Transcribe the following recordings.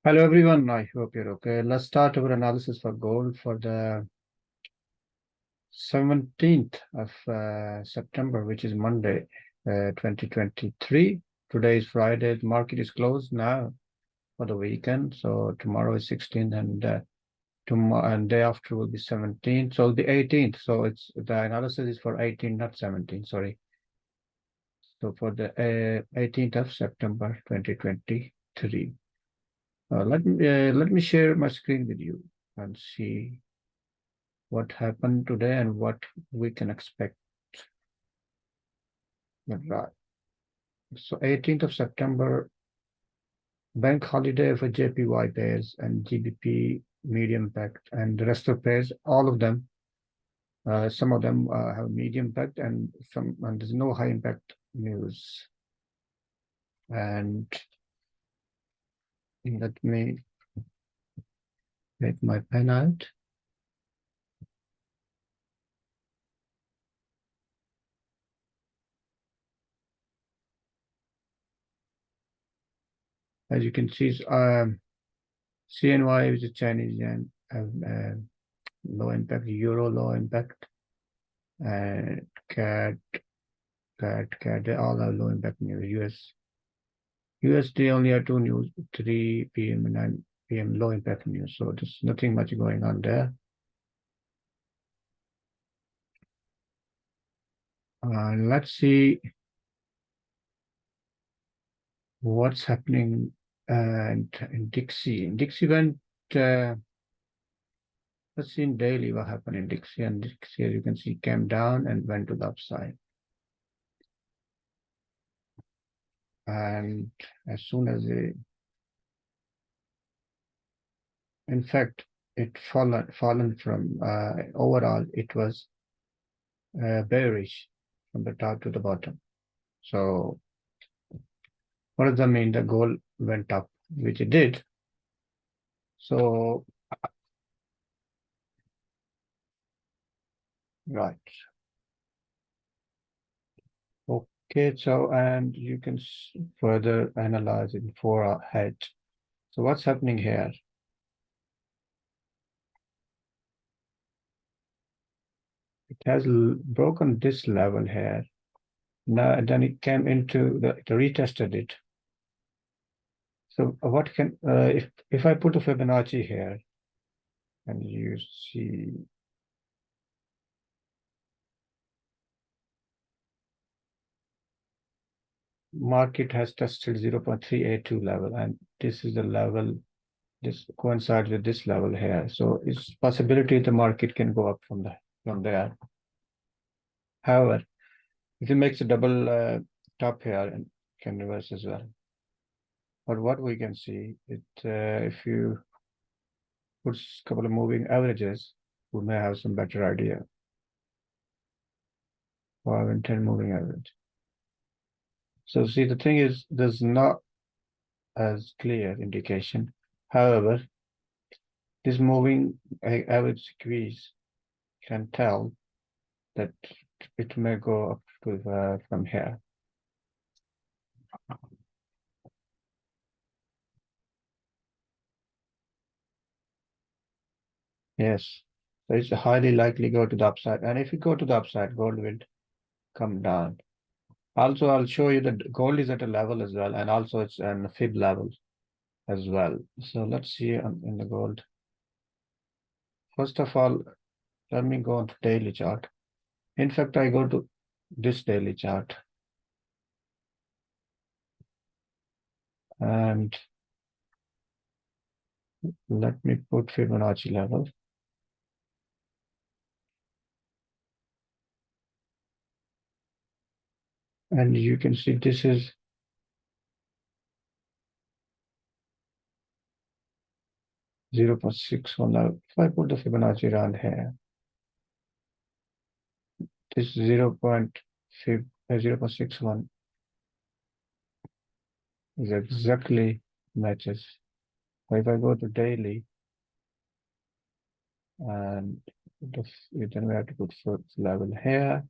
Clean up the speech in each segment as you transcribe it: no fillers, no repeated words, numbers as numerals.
Hello everyone, I hope you're okay. Let's start our analysis for gold for the 17th of September, which is Monday, 2023. Today is Friday. The market is closed now for the weekend. So tomorrow is 16th and tomorrow and day after will be 17th. So the 18th. So it's the analysis is for 18, not 17. Sorry. So for the 18th of September, 2023. Let me share my screen with you and see what happened today and what we can expect. Right. So 18th of September, bank holiday for JPY pairs and GBP medium impact, and the rest of pairs, all of them, some of them have medium impact and there's no high impact news. And let me make my pen out. As you can see, CNY, which is Chinese yen, have low impact, euro low impact, and CAD, they all have low impact news. USD only have two news, 3 p.m. and 9 p.m. low impact news. So there's nothing much going on there. Let's see what's happening in Dixie. Dixie went, let's see in daily what happened in Dixie. And Dixie, as you can see, came down and went to the upside. And as soon as in fact, it fallen from, overall, it was bearish from the top to the bottom. So what does that mean? The gold went up, which it did. So, right. Okay, so, and you can further analyze it for our head. So what's happening here? It has broken this level here. Now, then it came into it retested it. So what can, if I put a Fibonacci here, and you see, market has tested 0.382 level, and this is the level, this coincides with this level here. So it's possibility the market can go up from there. However, if it makes a double top here and can reverse as well. But what we can see, if you put a couple of moving averages, we may have some better idea. 5 and 10 moving average. So see, the thing is, there's not as clear indication. However, this moving average squeeze can tell that it may go up to from here. Yes, so it's highly likely go to the upside. And if you go to the upside, gold will come down. Also, I'll show you that gold is at a level as well, and also it's an fib level as well. So let's see in the gold. First of all, let me go on to daily chart. In fact, I go to this daily chart. And let me put Fibonacci level. And you can see this is 0.61. Now, if I put the Fibonacci around here, this 0.61 is exactly matches. But if I go to daily, and then we have to put first level here,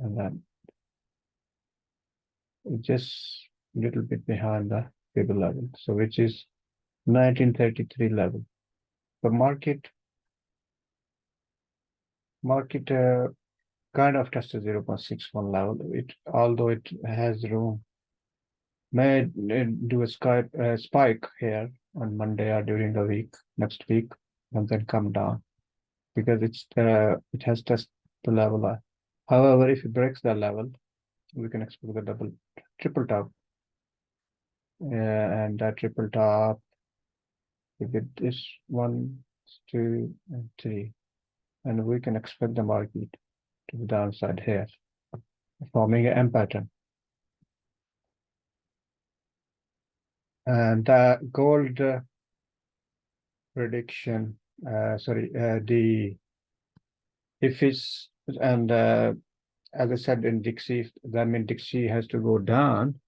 and then just a little bit behind that. fib level, so which is 1933 level. The market kind of tested 0.61 level. Although it has room, may do a spike here on Monday or during the week, next week, and then come down because it has tested the level. However, if it breaks that level, we can expect the triple top, and that triple top, if it is 1, 2, and 3, and we can expect the market to the downside here, forming an M pattern. And the gold prediction, the if it's and as I said in Dixie, that means Dixie has to go down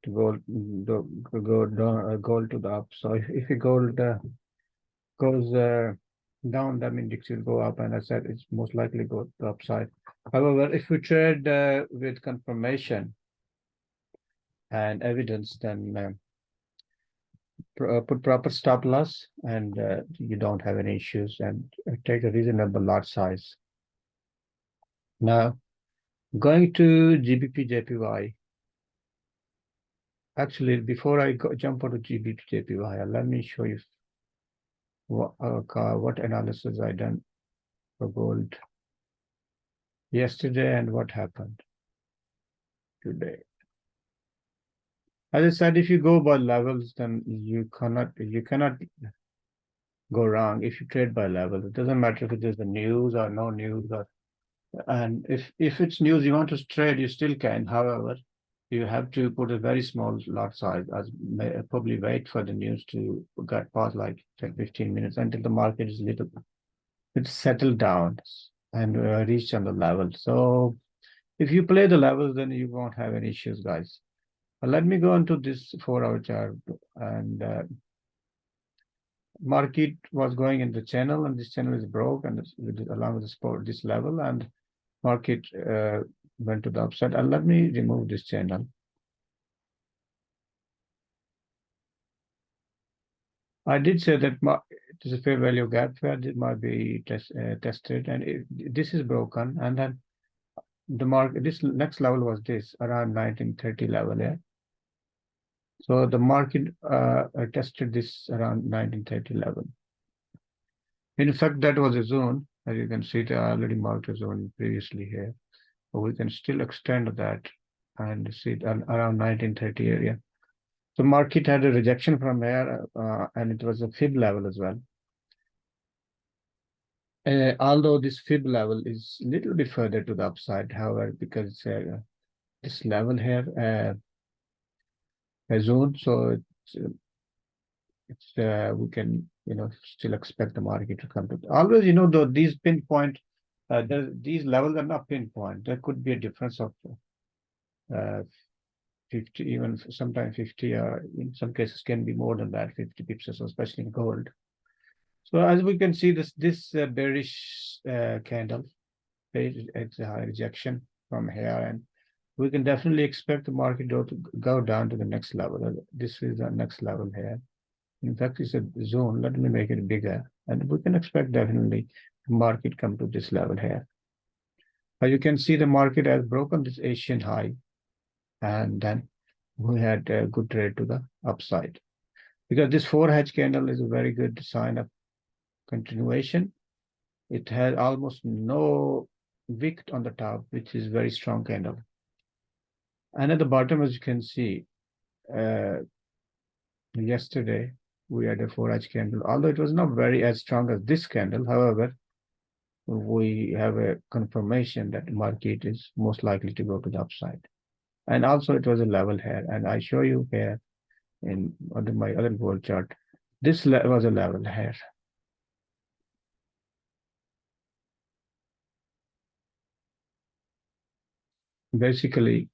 to go down, gold to the up. So if it gold goes down, that means Dixie will go up, and I said it's most likely go to the upside. However, if we trade with confirmation and evidence, then put proper stop loss, and you don't have any issues, and take a reasonable lot size. Now, going to GBP JPY. Actually, before I jump onto GBP JPY, let me show you what analysis I done for gold yesterday and what happened today. As I said, if you go by levels, then you cannot go wrong if you trade by levels. It doesn't matter if it is the news or no news, and if it's news you want to trade, you still can. However, you have to put a very small lot size, as probably wait for the news to get past like 10-15 minutes until the market is it's settled down and reached on the level. So if you play the levels, then you won't have any issues, guys. But let me go into this 4-hour chart, and market was going in the channel, and this channel is broke, and along with the support this level, and market went to the upside. And let me remove this channel. I did say that it is a fair value gap where it might be tested, and this is broken, and then the market, this next level was this around 1930 level, yeah. So the market tested this around 1930 level. In fact, that was a zone, as you can see. I already marked a zone previously here, but we can still extend that and see it around 1930 area. The market had a rejection from here, and it was a fib level as well. Although this fib level is a little bit further to the upside, however, because this level here a zone, so we can still expect the market to come to. Always, though these pinpoint, these levels are not pinpoint. There could be a difference of 50, even sometimes 50, or in some cases can be more than that, 50 pips, especially in gold. So as we can see, this bearish candle, it's a high rejection from here, and we can definitely expect the market to go down to the next level. This is the next level here. In fact, it's a zone. Let me make it bigger, and we can expect definitely the market come to this level here. As you can see, the market has broken this Asian high, and then we had a good trade to the upside, because this 4H candle is a very good sign of continuation. It has almost no wick on the top, which is very strong candle. And at the bottom, as you can see, yesterday we had a 4H candle, although it was not very as strong as this candle. However, we have a confirmation that the market is most likely to go to the upside. And also it was a level here, and I show you here in my other gold chart, this was a level here. Basically,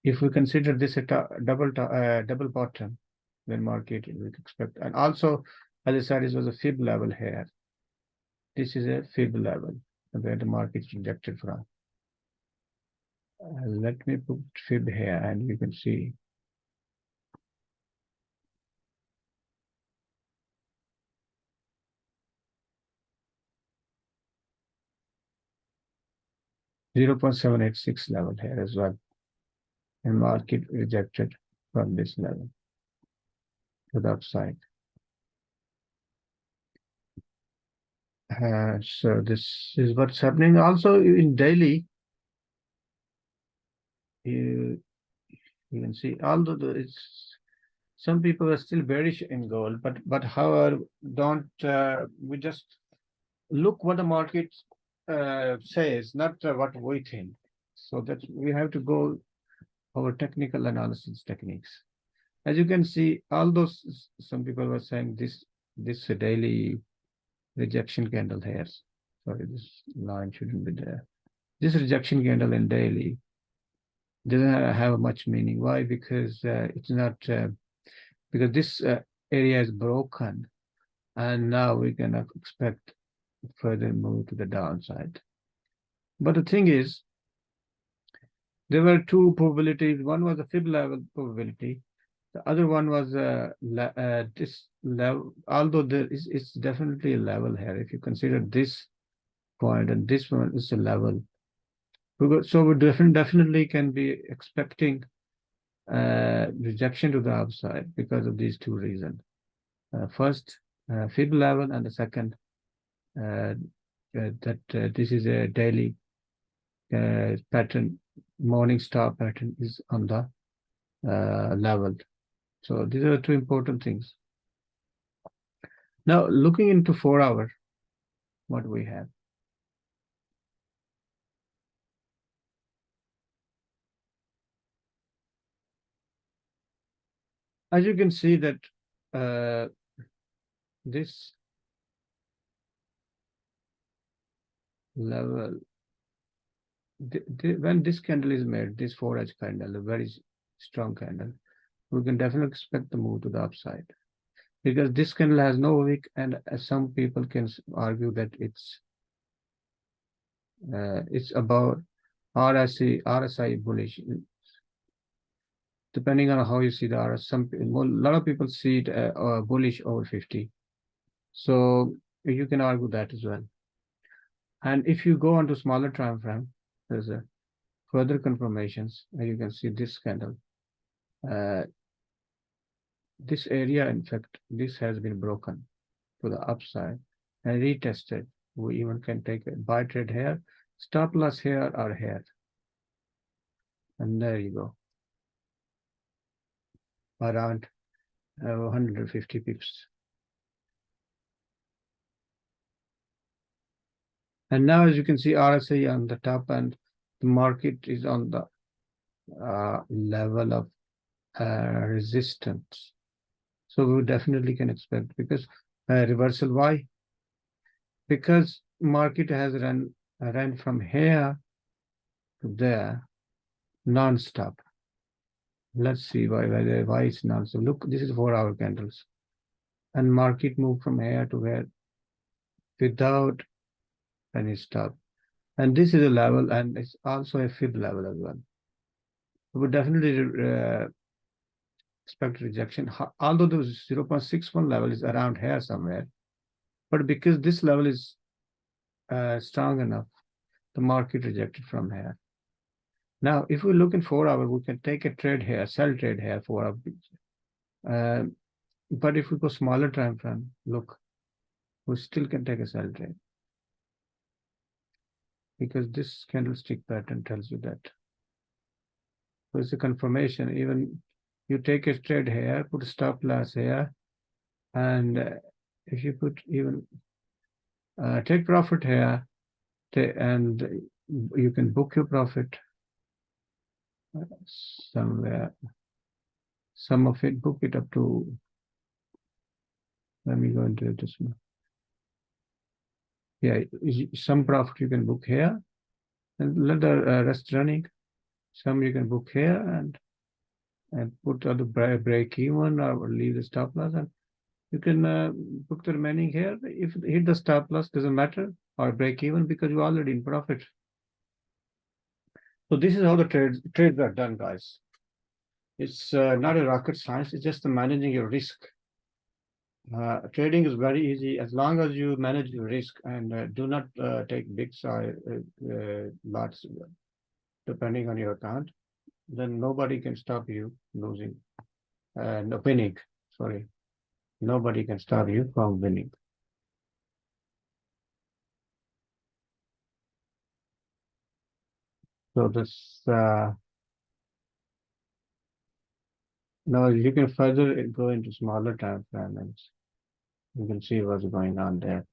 if we consider this a double bottom, then market we expect. And also, as I said, this was a fib level here. This is a fib level where the market is rejected from. Let me put fib here, and you can see 0.786 level here as well. And market rejected from this level to the upside. So this is what's happening. Also in daily, you can see, although some people are still bearish in gold, but however, don't we just look what the market says, not what we think. So that we have to go over technical analysis techniques. As you can see, although some people were saying this daily rejection candle here. Sorry, this line shouldn't be there. This rejection candle in daily doesn't have much meaning. Why? Because it's not because this area is broken, and now we can expect further move to the downside. But the thing is, there were two probabilities. One was a fib level probability. The other one was this level. Although it's definitely a level here. If you consider this point and this one is a level, so we definitely can be expecting rejection to the upside because of these two reasons. First, fib level, and the second, that this is a daily pattern, morning star pattern is on the level. So these are the two important things. Now, looking into 4 hour, what we have. As you can see that this level, when this candle is made, this 4H candle, a very strong candle, we can definitely expect the move to the upside. Because this candle has no wick, and some people can argue that it's about RSI bullish. Depending on how you see the RSI, a lot of people see it bullish over 50. So you can argue that as well. And if you go on to smaller time frame, there's a further confirmations, and you can see this candle. This area, in fact, this has been broken to the upside and retested. We even can take a buy trade here, stop loss here or here. And there you go. Around 150 pips. And now, as you can see, RSI on the top, and the market is on the level of resistance. So we definitely can expect, because reversal. Why? Because market has ran from here to there non-stop. Let's see why it's non-stop. Look, this is 4 hour candles, and market moved from here to here without any stop. And this is a level, and it's also a fib level as well. We would definitely expect rejection, although the 0.61 level is around here somewhere. But because this level is strong enough, the market rejected from here. Now, if we look in 4 hour, we can take a trade here, sell trade here, 4 hour. But if we go smaller time frame, look, we still can take a sell trade, because this candlestick pattern tells you that. So it's a confirmation. Even you take a trade here, put a stop loss here, and if you put even take profit here, and you can book your profit somewhere. Some of it, book it up to, let me go into this one. Yeah, some profit you can book here and let the rest running. Some you can book here and put the break even or leave the stop loss, and you can book the remaining here. If hit the stop loss, doesn't matter, or break even, because you're already in profit. So this is how the trades are done, guys. It's not a rocket science. It's just managing your risk. Trading is very easy as long as you manage your risk and do not take big size lots depending on your account. Then nobody can stop you losing no, winning. Sorry, nobody can stop you from winning. So this now you can further go into smaller time frame. You can see what's going on there.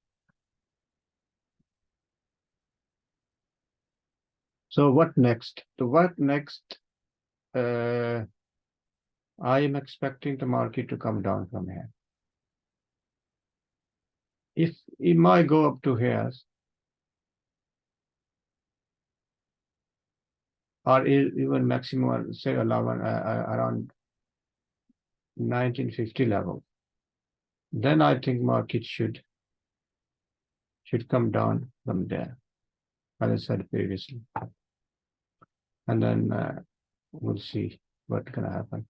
So what next? What next? I am expecting the market to come down from here. If it might go up to here, or even maximum, say, 11, around 1950 level, then I think market should come down from there, as I said previously, and then we'll see what's gonna happen.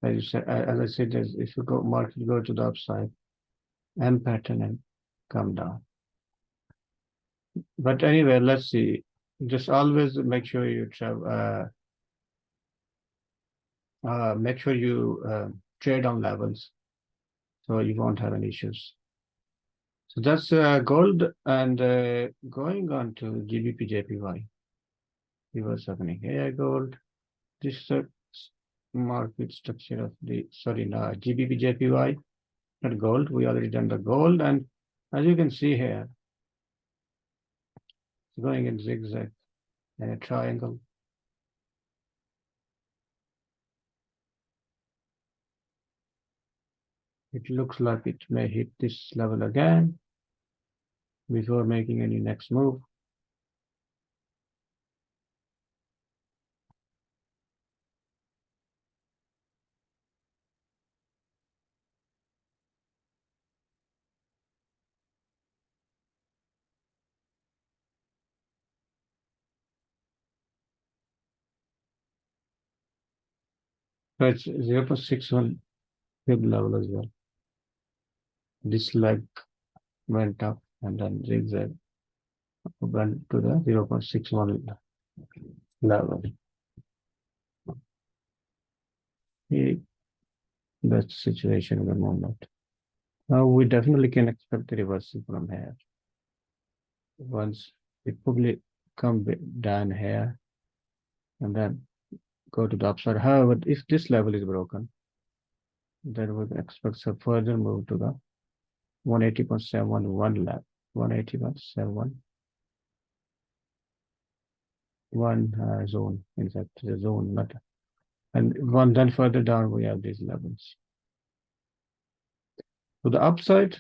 As I said, if you go market go to the upside, M pattern and come down. But anyway, let's see. Just always make sure you make sure you trade on levels, so you won't have any issues. So that's gold, and going on to GBP JPY. See what's happening here. Gold. This is the market structure of the GBP JPY, not gold. We already done the gold, and as you can see here, it's going in zigzag and a triangle. It looks like it may hit this level again before making any next move. So it's 0.61 fib level as well. This leg went up and then zigzag went to the 0.61 level. That's the situation at the moment. Now we definitely can expect the reversal from here. Once it probably come down here and then go to the upside. However, if this level is broken, then we can expect some further move to the 180.71 level, 180.71 zone. In fact, the zone, not and one then further down we have these levels. To the upside,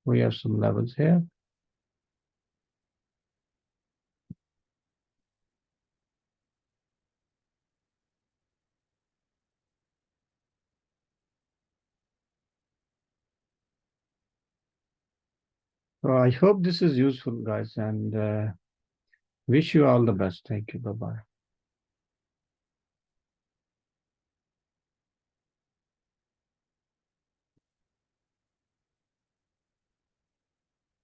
we have some levels here. So I hope this is useful, guys, and wish you all the best. Thank you. Bye-bye.